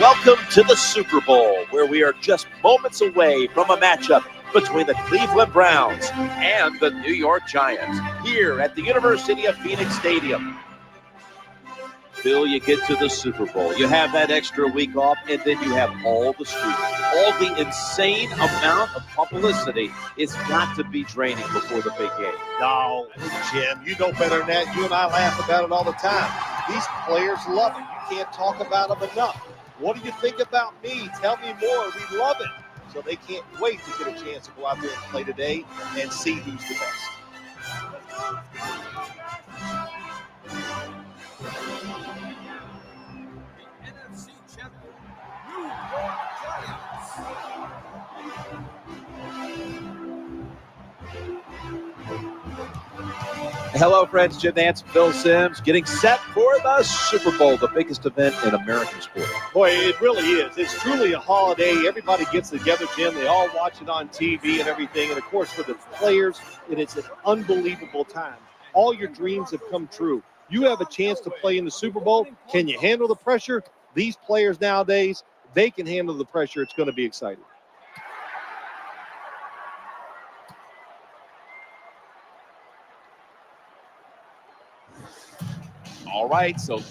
Welcome to the Super Bowl, where we are just moments away from a matchup between the Cleveland Browns and the New York Giants here at the University of Phoenix Stadium. Phil, you get to the Super Bowl. You have that extra week off, and then you have all the streaks. All the insane amount of publicity. It's got to be draining before the big game. No, Jim, you know better than that. You and I laugh about it all the time. These players love it. You can't talk about them enough. What do you think about me? Tell me more. We love it. So they can't wait to get a chance to go out there and play today and see who's the best. NFC champion, New York Giants. Hello, friends. Jim Nance, Phil Simms, getting set for the Super Bowl, the biggest event in American sport. Boy, it really is. It's truly a holiday. Everybody gets together, Jim. They all watch it on TV and everything. And, of course, for the players, it is an unbelievable time. All your dreams have come true. You have a chance to play in the Super Bowl. Can you handle the pressure? These players nowadays, they can handle the pressure. It's going to be exciting. All right, so head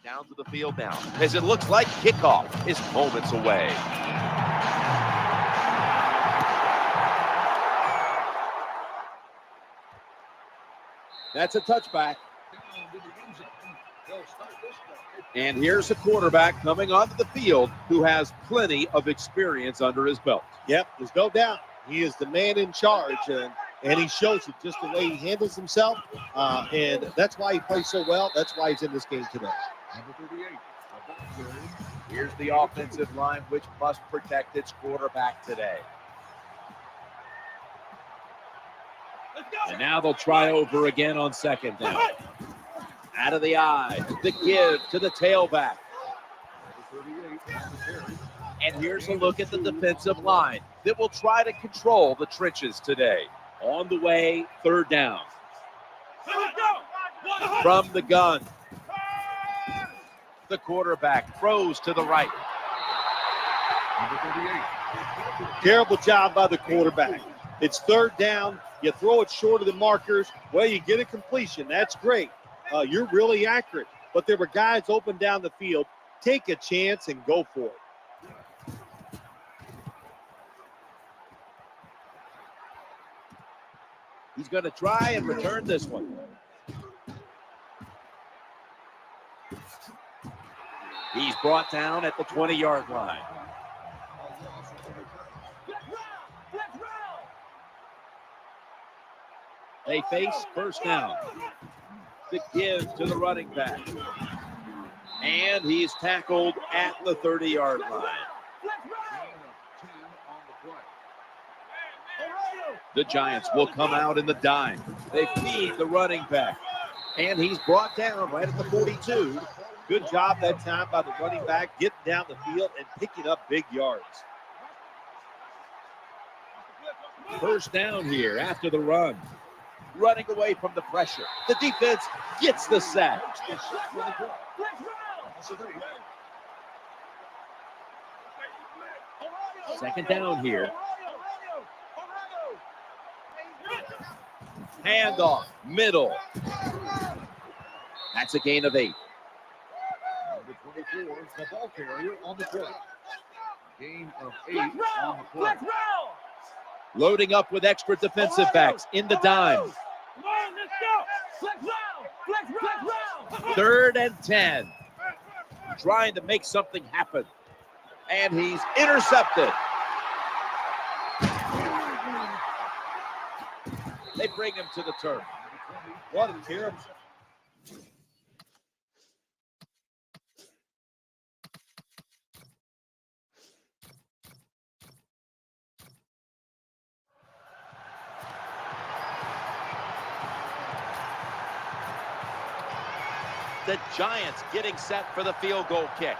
down to the field now, as it looks like kickoff is moments away. That's a touchback. And here's the quarterback coming onto the field who has plenty of experience under his belt. Yep, there's no doubt. He is the man in charge, and he shows it just the way he handles himself. And that's why he plays so well. That's why he's in this game today. Number 38. Here's the offensive line, which must protect its quarterback today. And now they'll try over again on second down. Out of the eye, the give to the tailback. And here's a look at the defensive line that will try to control the trenches today. On the way, third down. From the gun, the quarterback throws to the right. Terrible job by the quarterback. It's third down. You throw it short of the markers. Well, you get a completion. That's great. You're really accurate. But there were guys open down the field. Take a chance and go for it. He's going to try and return this one. He's brought down at the 20-yard line. They face first down. The give to the running back. And he's tackled at the 30-yard line. The Giants will come out in the dime. They feed the running back. And he's brought down right at the 42. Good job that time by the running back, getting down the field and picking up big yards. First down here after the run. Running away from the pressure. The defense gets the sack. Second down here. Handoff, middle. That's a gain of 8. Number 24 is the ball carrier on the play. Gain of 8 on the play. Loading up with extra defensive backs in the dime. Third and 10. Trying to make something happen. And he's intercepted. They bring him to the turf. What a terrible. The Giants getting set for the field goal kick.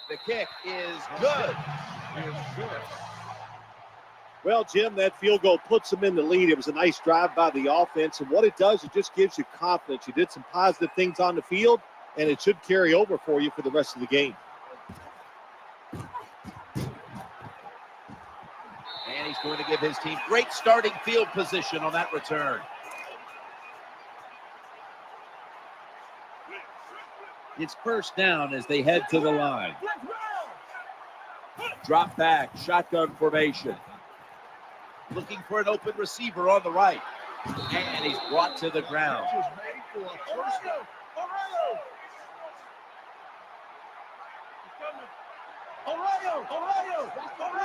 The kick is good. Well, Jim, that field goal puts them in the lead. It was a nice drive by the offense, and what it does, it just gives you confidence. You did some positive things on the field, and it should carry over for you for the rest of the game. And he's going to give his team great starting field position on that return. It's first down as they head to the line. Drop back, shotgun formation. Looking for an open receiver on the right. And he's brought to the ground.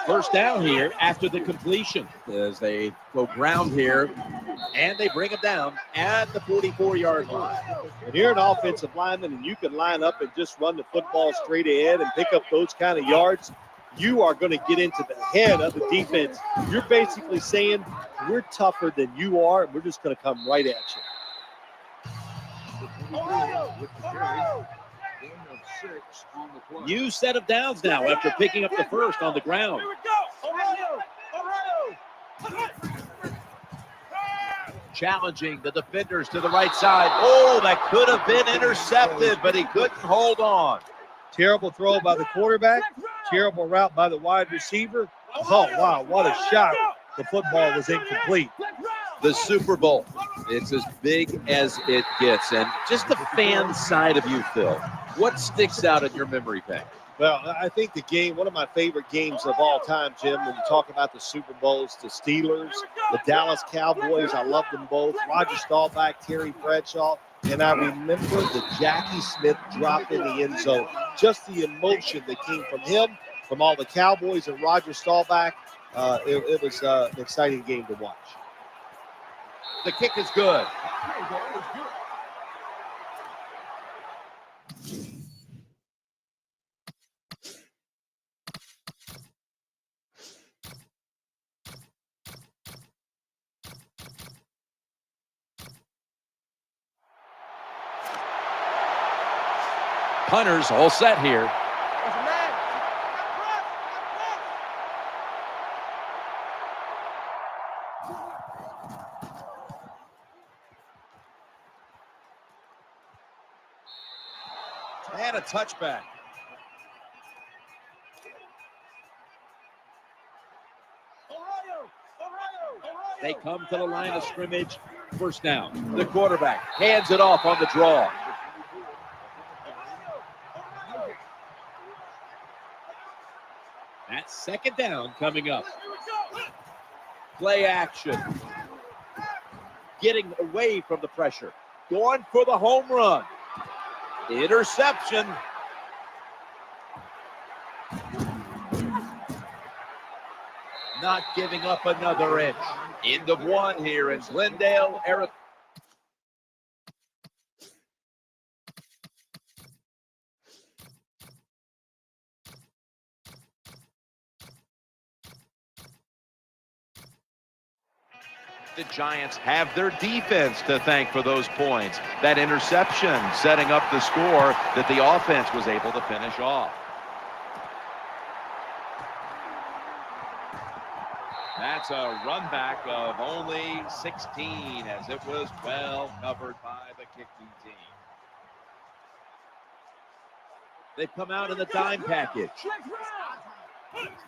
First down here after the completion as they go ground here. And they bring him down at the 44-yard line. And you're an offensive lineman, and you can line up and just run the football straight ahead and pick up those kind of yards. You are going to get into the head of the defense. You're basically saying, we're tougher than you are, and we're just going to come right at you. New set of downs now after picking up the first on the ground. Challenging the defenders to the right side. Oh, that could have been intercepted, but he couldn't hold on. Terrible throw by the quarterback. Terrible route by the wide receiver. Oh, wow, what a shot. The football was incomplete. The Super Bowl, it's as big as it gets. And just the fan side of you, Phil, what sticks out in your memory bank? Well, I think the game, one of my favorite games of all time, Jim, when you talk about the Super Bowls, the Steelers, the Dallas Cowboys, I love them both. Roger Staubach, Terry Bradshaw, and I remember the Jackie Smith drop in the end zone. Just the emotion that came from him, from all the Cowboys and Roger Staubach. It was an exciting game to watch. The kick is good. Punters all set here. And a touchback. They come to the line of scrimmage. First down. The quarterback hands it off on the draw. That's second down coming up. Play action. Getting away from the pressure. Going for the home run. Interception. Not giving up another inch. End of one here in Glendale, Arizona. The Giants have their defense to thank for those points. That interception setting up the score that the offense was able to finish off. That's a run back of only 16 as it was well covered by the kicking team. They've come out in the dime package.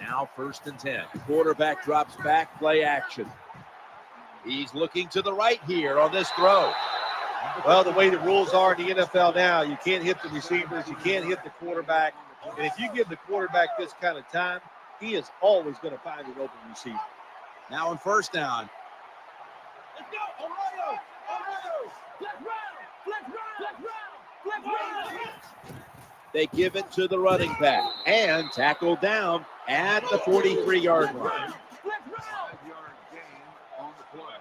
Now 1st and 10. Quarterback drops back, play action. He's looking to the right here on this throw. Well, the way the rules are in the NFL now, you can't hit the receivers, you can't hit the quarterback. And if you give the quarterback this kind of time, he is always going to find an open receiver. Now on 1st down. They give it to the running back and tackle down at the 43-yard line. 5-yard gain on the play.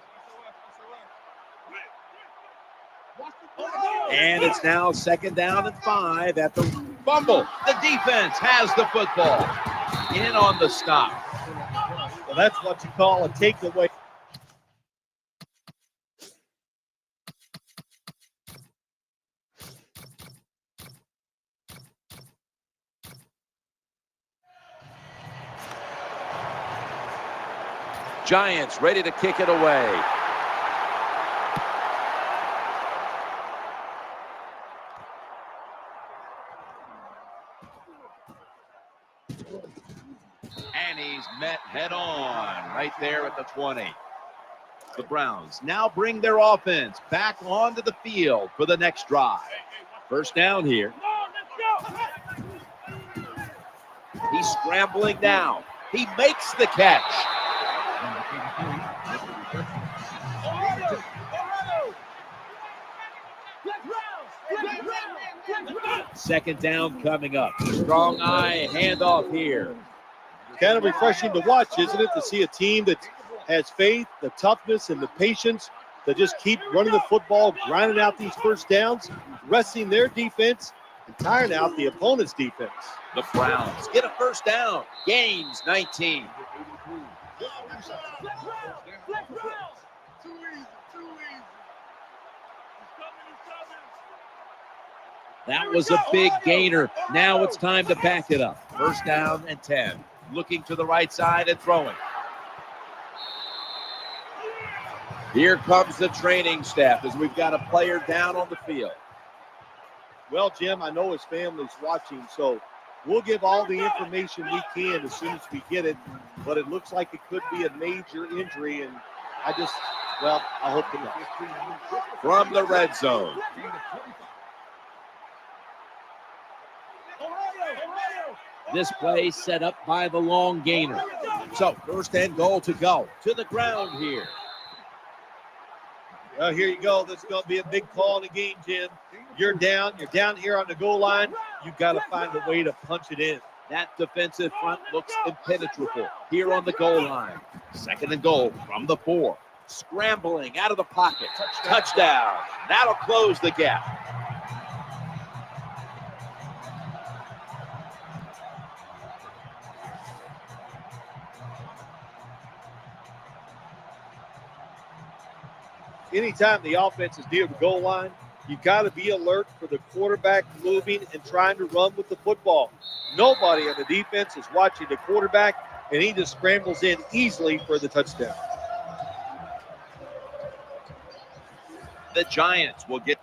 And it's now 2nd down and 5 at the fumble. The defense has the football. In on the stop. Well, that's what you call a takeaway. Giants ready to kick it away. And he's met head on right there at the 20. The Browns now bring their offense back onto the field for the next drive. First down here. He's scrambling down. He makes the catch. Second down coming up. Strong eye handoff here. Kind of refreshing to watch, isn't it, to see a team that has faith, the toughness, and the patience to just keep running the football, grinding out these first downs, resting their defense, and tiring out the opponent's defense. The Browns get a first down. Gains 19. That was a big gainer. Now it's time to back it up. First down and 10. Looking to the right side and throwing. Here comes the training staff as we've got a player down on the field. Well, Jim, I know his family's watching, so we'll give all the information we can as soon as we get it, but it looks like it could be a major injury, and I hope it does. From the red zone. This play set up by the long gainer. So first and goal to go. To the ground here. Well, here you go. This is going to be a big call in the game, Jim. You're down here on the goal line. You've got to find a way to punch it in. That defensive front looks impenetrable here on the goal line. Second and goal from the 4. Scrambling out of the pocket. Touchdown. That'll close the gap. Anytime the offense is near the goal line, you've got to be alert for the quarterback moving and trying to run with the football. Nobody on the defense is watching the quarterback, and he just scrambles in easily for the touchdown. The Giants will get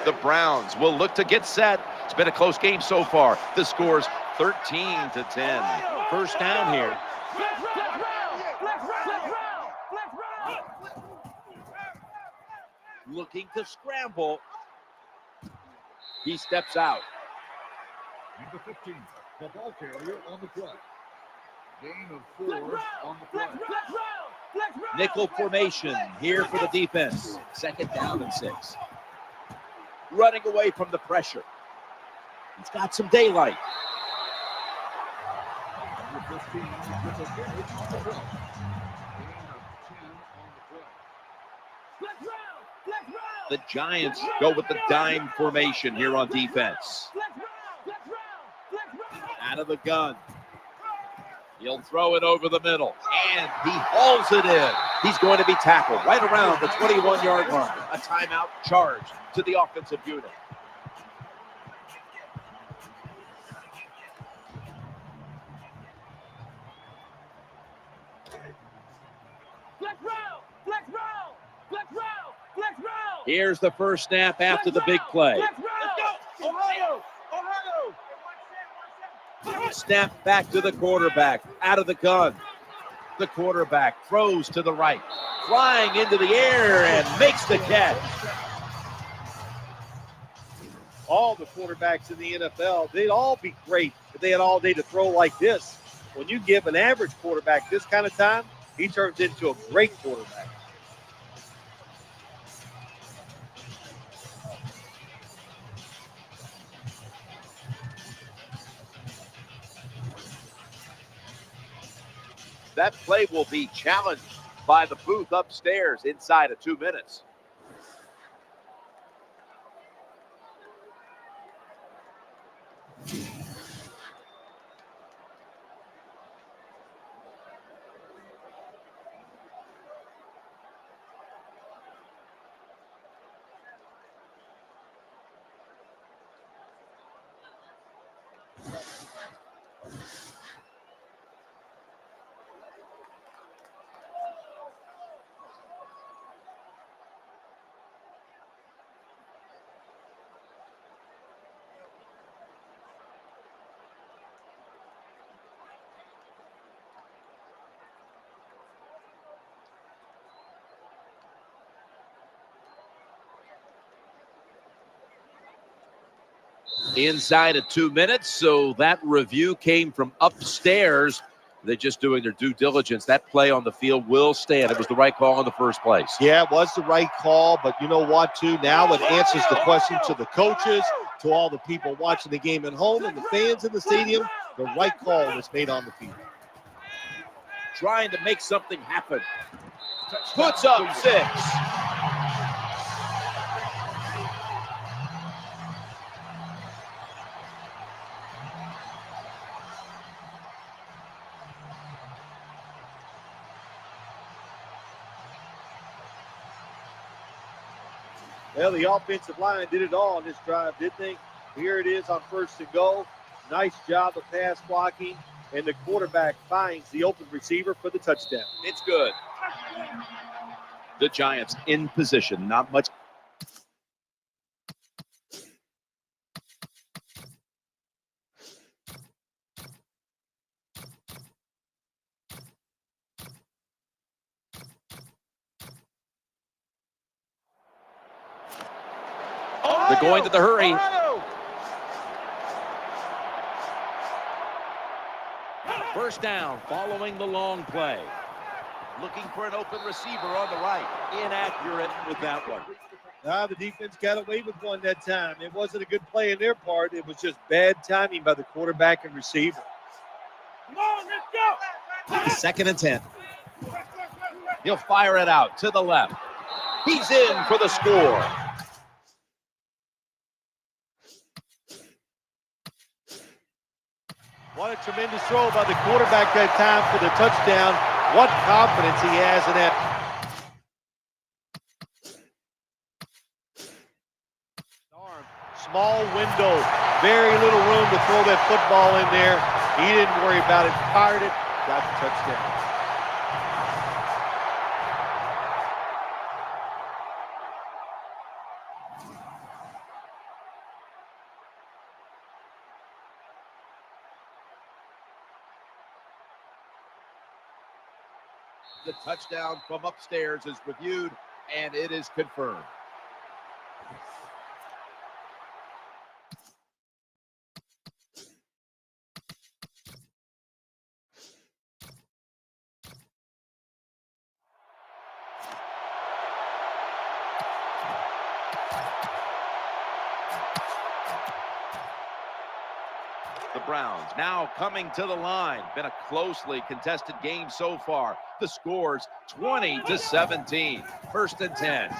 the Browns will look to get set. It's been a close game so far. The score's 13-10. First down here. Looking to scramble. He steps out. Number 15, the ball carrier on the play. Gain of 4 on the play. Nickel formation here for the defense. Second down and 6. Running away from the pressure. He's got some daylight. Number 15, with a carry on the play. Gain of 10 on the play. The Giants go with the dime formation here on defense. Out of the gun. He'll throw it over the middle, and he hauls it in. He's going to be tackled right around the 21-yard line. A timeout charge to the offensive unit. Here's the first snap after the big play. Snap back to the quarterback, out of the gun. The quarterback throws to the right, flying into the air and makes the catch. all the quarterbacks in the NFL, they'd all be great if they had all day to throw like this. When you give an average quarterback this kind of time, he turns into a great quarterback. That play will be challenged by the booth upstairs inside of 2 minutes. Inside of 2 minutes, so that review came from upstairs. They're just doing their due diligence. That play on the field will stand. It was the right call in the first place. Yeah, it was the right call, but you know what, too? Now it answers the question to the coaches, to all the people watching the game at home, and the fans in the stadium. The right call was made on the field. Trying to make something happen. Puts up 6. Well, the offensive line did it all on this drive, didn't they? Here it is on 1st and goal. Nice job of pass blocking, and the quarterback finds the open receiver for the touchdown. It's good. The Giants in position. Not much. They're going to the hurry. First down following the long play. Looking for an open receiver on the right. Inaccurate with that one. The defense got away with one that time. It wasn't a good play on their part. It was just bad timing by the quarterback and receiver. Come on, let's go. 2nd and 10. He'll fire it out to the left. He's in for the score. What a tremendous throw by the quarterback that time for the touchdown. What confidence he has in that. Small window, very little room to throw that football in there. He didn't worry about it, fired it, got the touchdown. The touchdown from upstairs is reviewed, and it is confirmed. The Browns now coming to the line. Been a closely contested game so far. The score's 20-17. 1st and 10.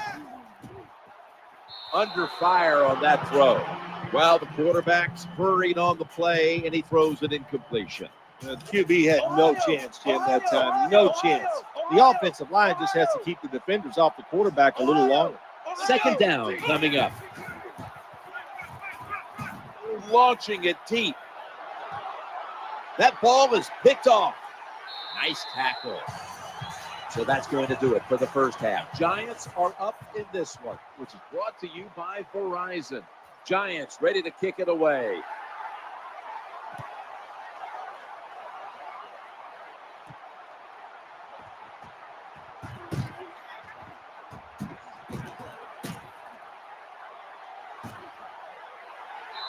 Under fire on that throw. Well, the quarterback's hurried on the play, and he throws an incompletion. The QB had no chance, Jim, that time. No chance. The offensive line just has to keep the defenders off the quarterback a little longer. 2nd down coming up. Launching it deep. That ball is picked off. Nice tackle. So that's going to do it for the first half. Giants are up in this one, which is brought to you by Verizon. Giants ready to kick it away.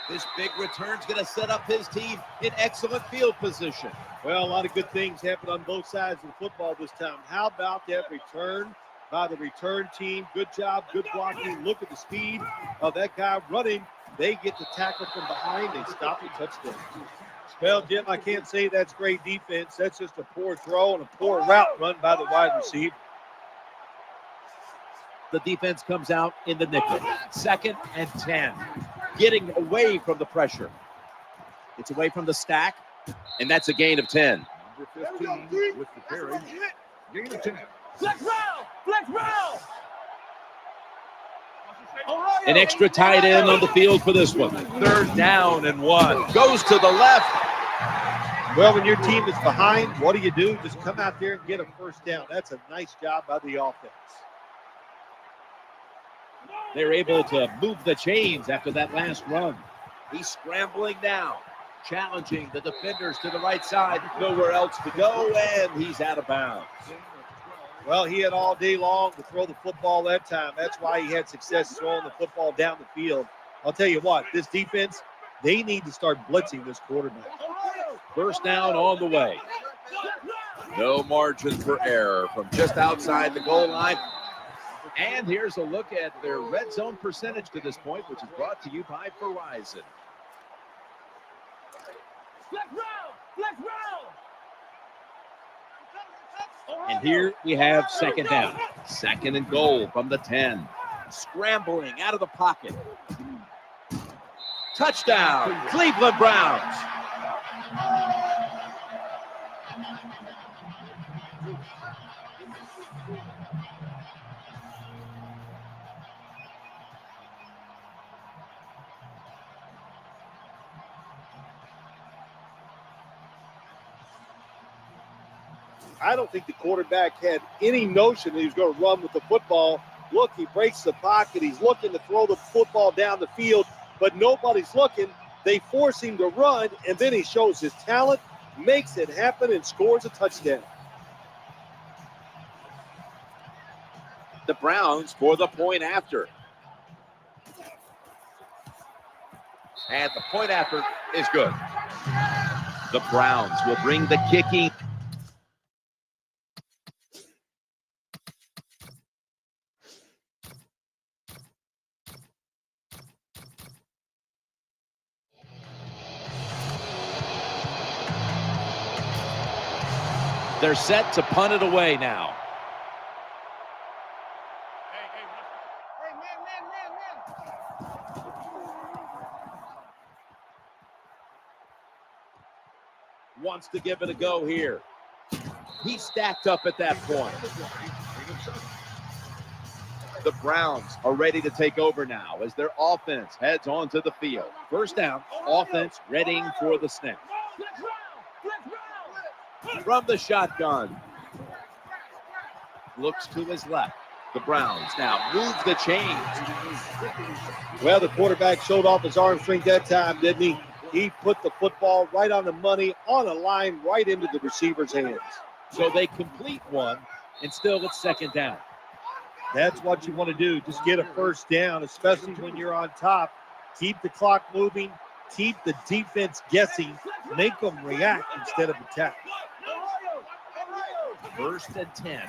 This big return's going to set up his team in excellent field position. Well, a lot of good things happen on both sides of the football this time. How about that return by the return team? Good job, good blocking. Look at the speed of that guy running. They get the tackle from behind. They stop the touchdown. Well, Jim, I can't say that's great defense. That's just a poor throw and a poor route run by the wide receiver. The defense comes out in the nickel. 2nd and 10. Getting away from the pressure. It's away from the stack, and that's a gain of 10. Number 15 with the carry. Gain of 10. Flex round! Flex round! An extra tight end on the field for this one. 3rd down and 1. Goes to the left. Well, when your team is behind, what do? Just come out there and get a first down. That's a nice job by the offense. They're able to move the chains after that last run. He's scrambling now, challenging the defenders to the right side. Nowhere else to go, and he's out of bounds. Well, he had all day long to throw the football that time. That's why he had success throwing the football down the field. I'll tell you what, this defense, they need to start blitzing this quarterback. First down on the way. No margin for error from just outside the goal line. And here's a look at their red zone percentage to this point, which is brought to you by Verizon. Flex round! Flex round! And here we have 2nd down. 2nd and goal from the 10. Scrambling out of the pocket. Touchdown, Cleveland Browns. I don't think the quarterback had any notion that he was going to run with the football. Look, he breaks the pocket. He's looking to throw the football down the field, but nobody's looking. They force him to run, and then he shows his talent, makes it happen, and scores a touchdown. The Browns for the point after. And the point after is good. The Browns will bring the kicking. They're set to punt it away now. Wants to give it a go here. He's stacked up at that point. The Browns are ready to take over now as their offense heads onto the field. First down, offense readying for the snap. From the shotgun. Looks to his left. The Browns now move the chains. Well, the quarterback showed off his arm strength that time, didn't he? He put the football right on the money, on a line, right into the receiver's hands. So they complete one, and still it's 2nd down. That's what you want to do. Just get a first down, especially when you're on top. Keep the clock moving. Keep the defense guessing. Make them react instead of attack. 1st and 10.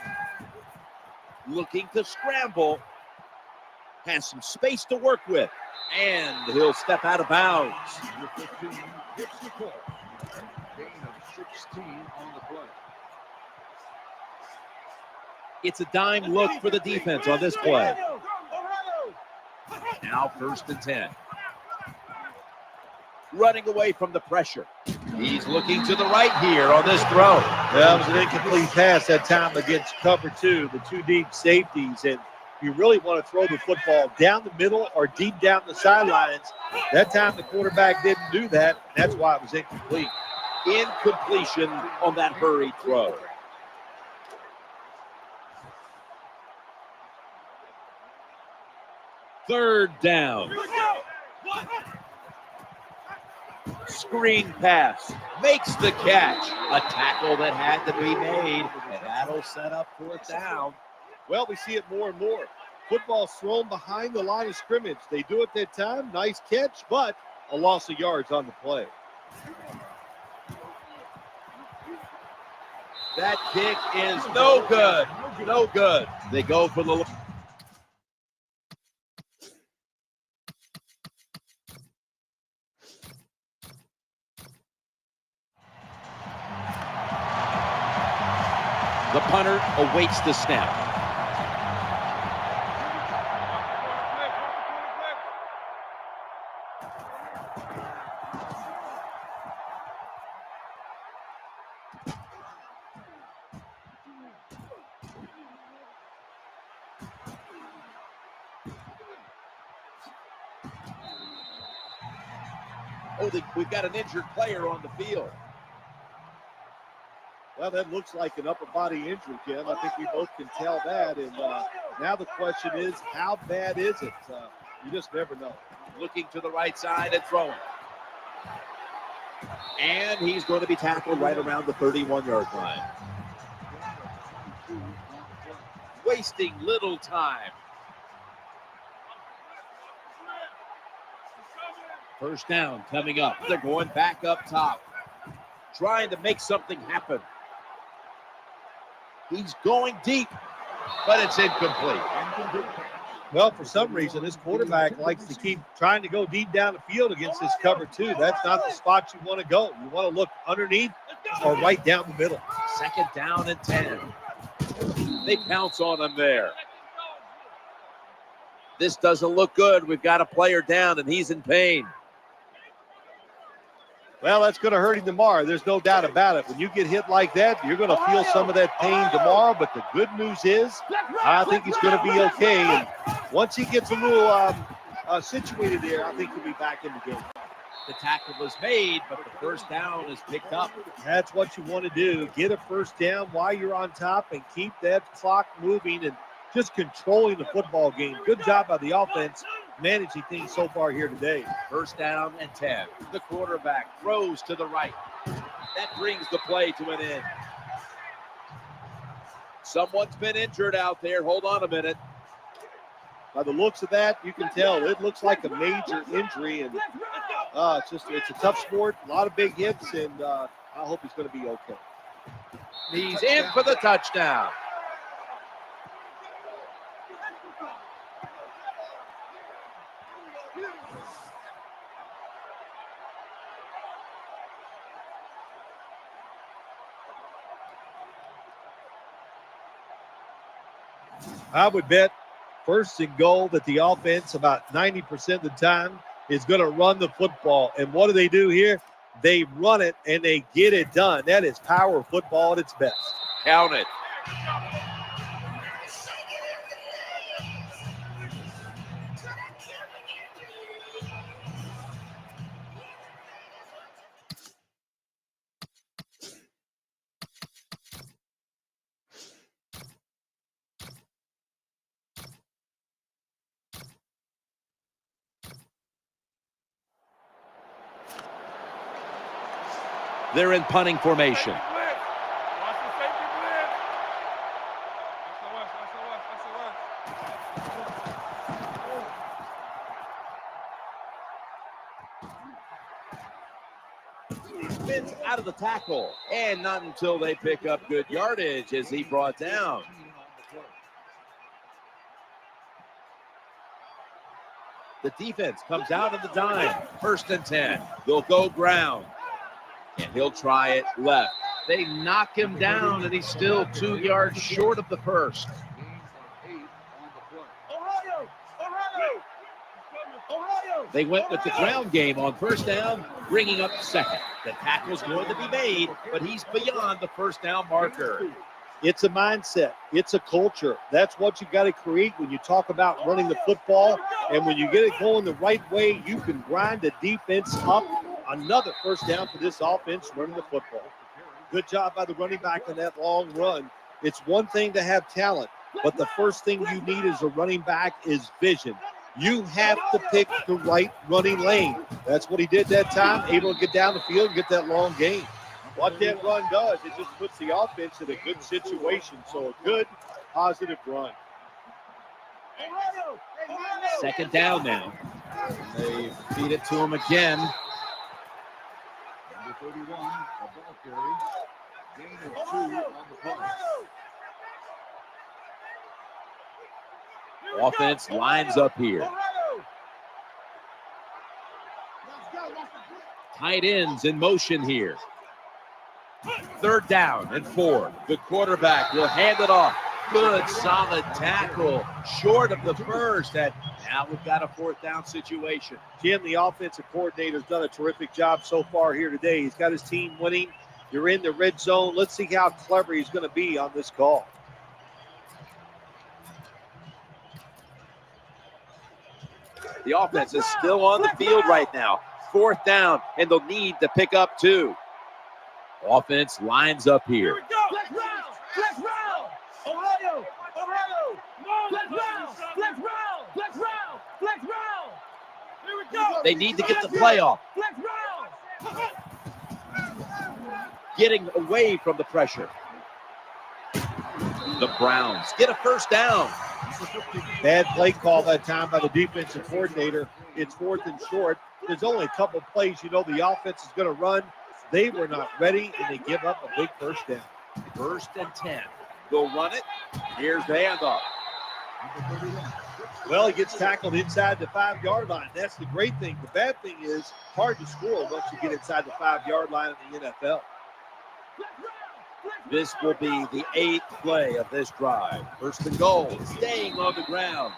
Looking to scramble. Has some space to work with. And he'll step out of bounds. Number 15 gets the call. Gain of 16 on the play. It's a dime look for the defense on this play. Now 1st and 10. Running away from the pressure. He's looking to the right here on this throw. That was an incomplete pass that time against cover 2, the 2 deep safeties. And you really want to throw the football down the middle or deep down the sidelines. That time the quarterback didn't do that. That's why it was incomplete. Incompletion on that hurried throw. Third down. Screen pass. Makes the catch. A tackle that had to be made. And that'll set up 4th down. Well, we see it more and more. Football's thrown behind the line of scrimmage. They do it that time. Nice catch, but a loss of yards on the play. That kick is no good. No good. They go for the... The punter awaits the snap. Oh, we've got an injured player on the field. Well, that looks like an upper body injury, Jim. I think we both can tell that. And now the question is, how bad is it? You just never know. Looking to the right side and throwing. And he's going to be tackled right around the 31-yard line. Wasting little time. First down coming up. They're going back up top, trying to make something happen. He's going deep, but it's incomplete. Well, for some reason, this quarterback likes to keep trying to go deep down the field against this cover two. That's not the spot you want to go. You want to look underneath or right down the middle. Second down and 10. They pounce on him there. This doesn't look good. We've got a player down, and he's in pain. Well, that's going to hurt him tomorrow. There's no doubt about it. When you get hit like that, you're going to feel some of that pain tomorrow. But the good news is, I think he's going to be okay. And once he gets a little situated there, I think he'll be back in the game. The tackle was made, but the first down is picked up. That's what you want to do. Get a first down while you're on top and keep that clock moving and just controlling the football game. Good job by the offense managing things so far here today. First down and 10. The quarterback throws to the right. That brings the play to an end. Someone's been injured out there. Hold on a minute. By the looks of that, you can tell it looks like a major injury, and it's a tough sport, a lot of big hits, and I hope he's going to be okay. He's in for the touchdown. I would bet first and goal that the offense about 90% of the time is going to run the football. And what do here? They run it and they get it done. That is power football at its best. Count it. They're in punting formation. Spins out of the tackle, and not until they pick up good yardage is he brought down. The defense comes out of the dime. First and 10. They'll go ground. And he'll try it left. They knock him down, and he's still 2 yards short of the first. They went with the ground game on first down, bringing up second. The tackle's going to be made, but he's beyond the first down marker. It's a mindset. It's a culture. That's what you got to create when you talk about running the football. And when you get it going the right way, you can grind the defense up. Another first down for this offense running the football. Good job by the running back on that long run. It's one thing to have talent, but the first thing you need as a running back is vision. You have to pick the right running lane. That's what he did that time, able to get down the field and get that long gain. What that run does, it just puts the offense in a good situation. So a good, positive run. Second down now. They feed it to him again. Number 31, a ball carry. Gain of 2 on the play. Offense lines up here. Tight ends in motion here. 3rd down and 4. The quarterback will hand it off. Good, solid tackle. Short of the first. And now we've got a 4th down situation. Jim, the offensive coordinator's done a terrific job so far here today. He's got his team winning. You're in the red zone. Let's see how clever he's going to be on this call. The offense is still on the field right now. 4th down, and they'll need to pick up 2. Offense lines up here. Flex round! Flex round! Ohio! Ohio! Flex round! Flex round! Flex round! Flex round! Here we go! They need to get the play off. Flex round! Getting away from the pressure. The Browns get a 1st down. Bad play call that time by the defensive coordinator. It's 4th and short. There's only a couple plays you know the offense is going to run. They were not ready, and they give up a big 1st down. 1st and 10. They'll run it. Here's the handoff. Well, he gets tackled inside the 5-yard line. That's the great thing. The bad thing is hard to score once you get inside the 5-yard line in the NFL. This will be the 8th play of this drive. 1st and goal, staying on the ground.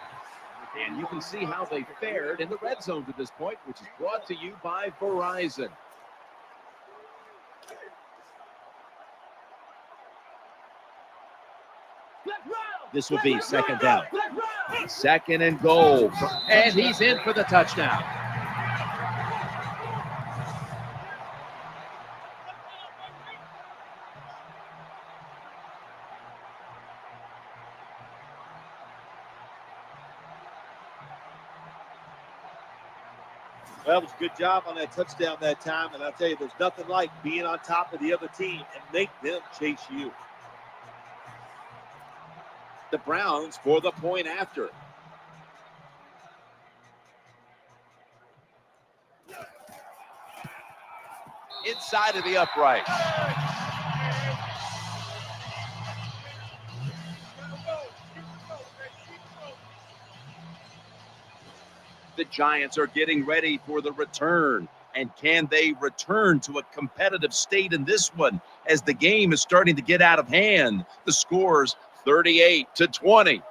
And you can see how they fared in the red zone to this point, which is brought to you by Verizon. This will be 2nd down. 2nd and goal. And he's in for the touchdown. Well, it was a good job on that touchdown that time. And I'll tell you, there's nothing like being on top of the other team and make them chase you. The Browns for the point after. Inside of the upright. The Giants are getting ready for the return. And can they return to a competitive state in this one as the game is starting to get out of hand? The score's 38-20.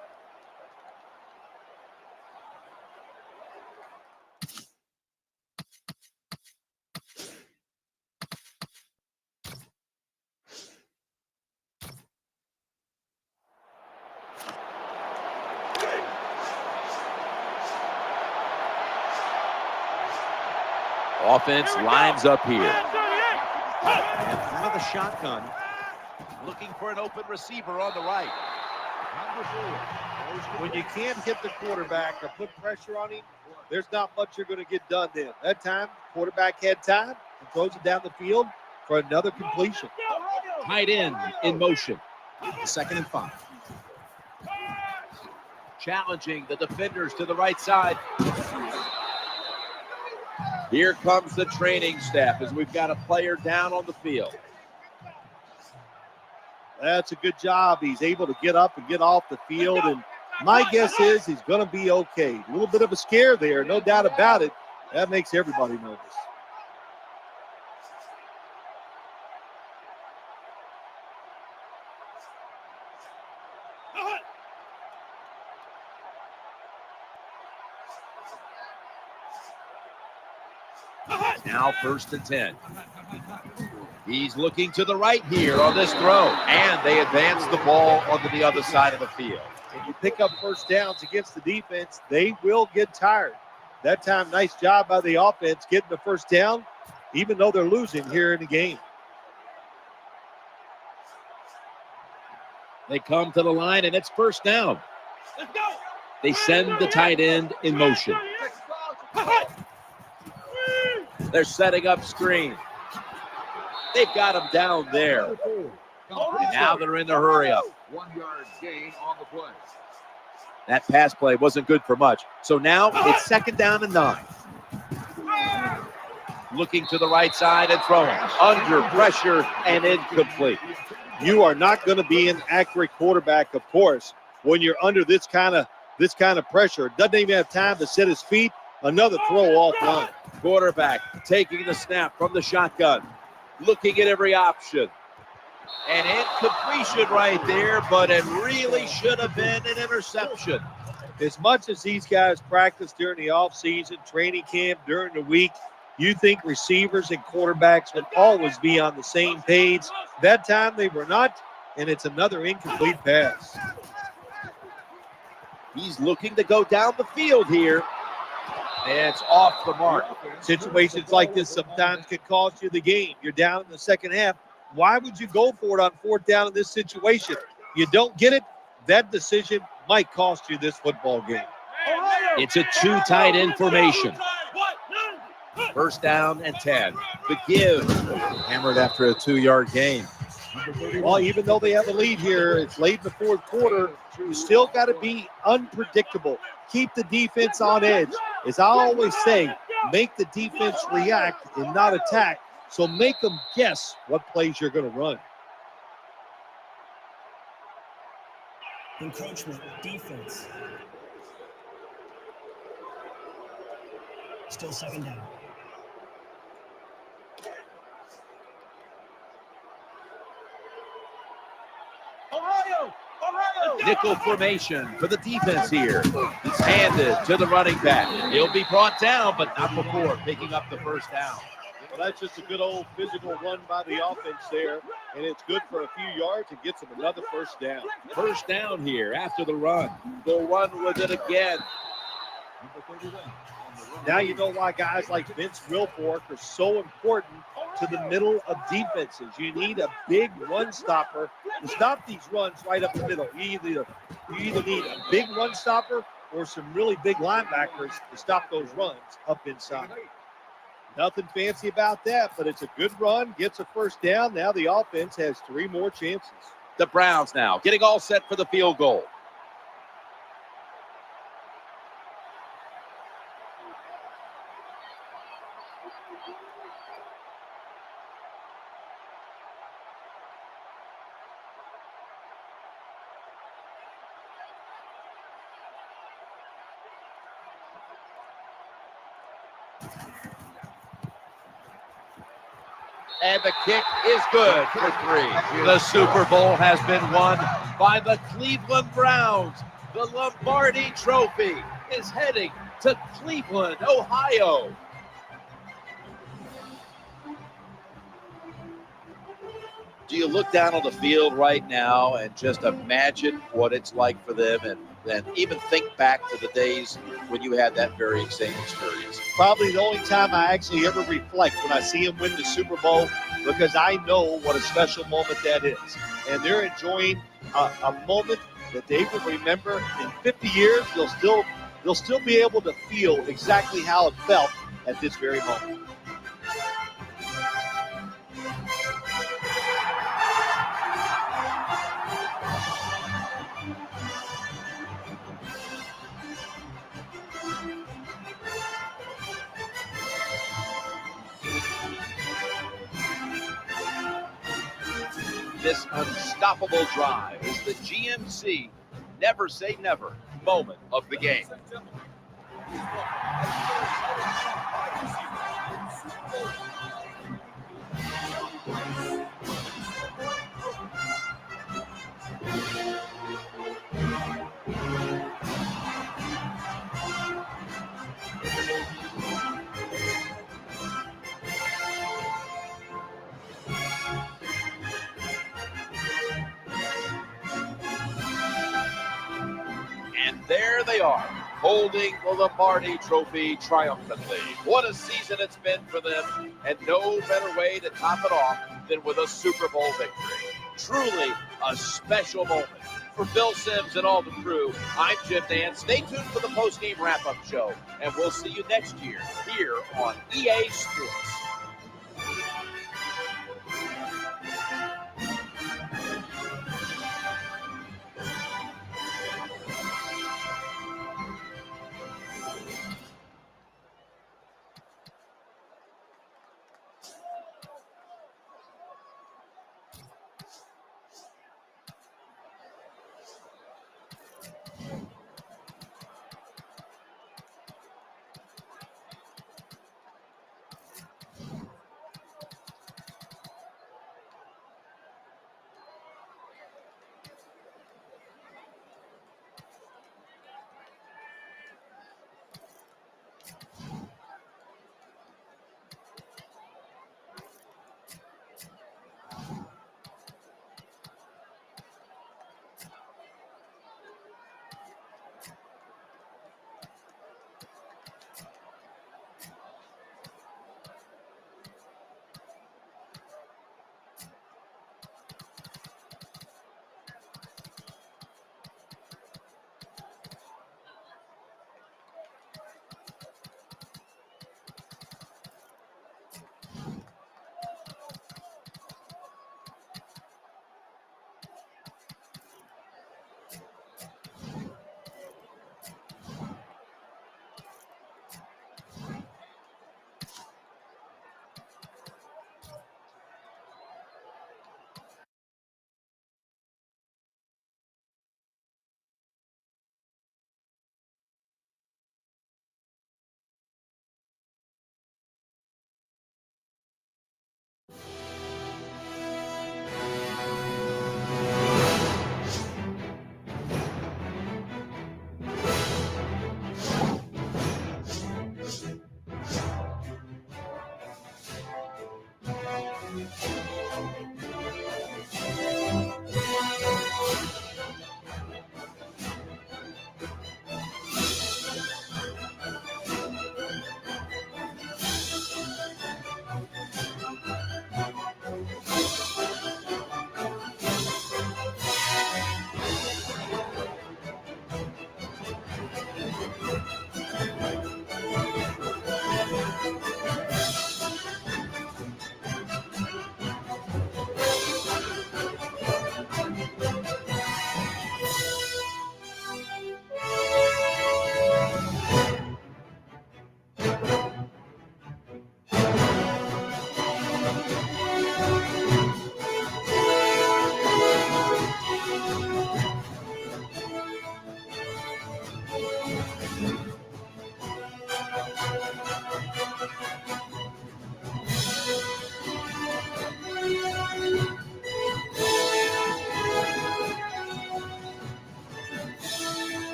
Offense lines up here. And out of the shotgun, looking for an open receiver on the right. When you can't hit the quarterback or put pressure on him, there's not much you're going to get done then. That time, quarterback had time and throws it down the field for another completion. Tight end in motion. 2nd and 5. Challenging the defenders to the right side. Here comes the training staff as we've got a player down on the field. That's a good job. He's able to get up and get off the field, and my guess is he's going to be okay. A little bit of a scare there, no doubt about it. That makes everybody nervous. Now 1st and 10. He's looking to the right here on this throw, and they advance the ball onto the other side of the field. When you pick up 1st downs against the defense, they will get tired. That time, nice job by the offense getting the 1st down, even though they're losing here in the game. They come to the line, and it's 1st down. They send the tight end in motion. They're setting up screen. They've got him down there. And now they're in the hurry up. 1 yard gain on the play. That pass play wasn't good for much. So now it's 2nd down and 9. Looking to the right side and throwing. Under pressure and incomplete. You are not going to be an accurate quarterback, of course, when you're under this kind of pressure. Doesn't even have time to set his feet. Another throw offline. Quarterback taking the snap from the shotgun. Looking at every option. An incompletion right there, but it really should have been an interception. As much as these guys practice during the offseason, training camp, during the week, you think receivers and quarterbacks would always be on the same page. That time they were not, and it's another incomplete pass. He's looking to go down the field here. And it's off the mark. Situations like this sometimes can cost you the game. You're down in the second half. Why would you go for it on 4th down in this situation? You don't get it, that decision might cost you this football game. It's a too tight end formation. 1st down and 10. The give. Hammered after a 2-yard gain. Well, even though they have a lead here, it's late in the 4th quarter. You still got to be unpredictable. Keep the defense on edge. As I always say, make the defense react and not attack. So make them guess what plays you're going to run. Encroachment, defense. Still 2nd down. Nickel formation for the defense here. It's handed to the running back. He'll be brought down, but not before picking up the 1st down. Well, that's just a good old physical run by the offense there, and it's good for a few yards and gets them another 1st down. 1st down here after the run. They'll run with it again. Now you know why guys like Vince Wilfork are so important to the middle of defenses. You need a big run stopper to stop these runs right up the middle. You either need a big run stopper or some really big linebackers to stop those runs up inside. Nothing fancy about that, but it's a good run, gets a 1st down. Now the offense has 3 more chances. The Browns now getting all set for the field goal. And the kick is good for 3. The Super Bowl has been won by the Cleveland Browns. The Lombardi Trophy is heading to Cleveland, Ohio. Do you look down on the field right now and just imagine what it's like for them and even think back to the days when you had that very same experience? Probably the only time I actually ever reflect when I see them win the Super Bowl, because I know what a special moment that is. And they're enjoying a moment that they will remember in 50 years. They'll still be able to feel exactly how it felt at this very moment. This unstoppable drive is the GMC Never Say Never moment of the game. And there they are, holding the Lombardi Trophy triumphantly. What a season it's been for them, and no better way to top it off than with a Super Bowl victory. Truly a special moment. For Bill Sims and all the crew, I'm Jim Nance. Stay tuned for the post-game wrap-up show, and we'll see you next year here on EA Sports.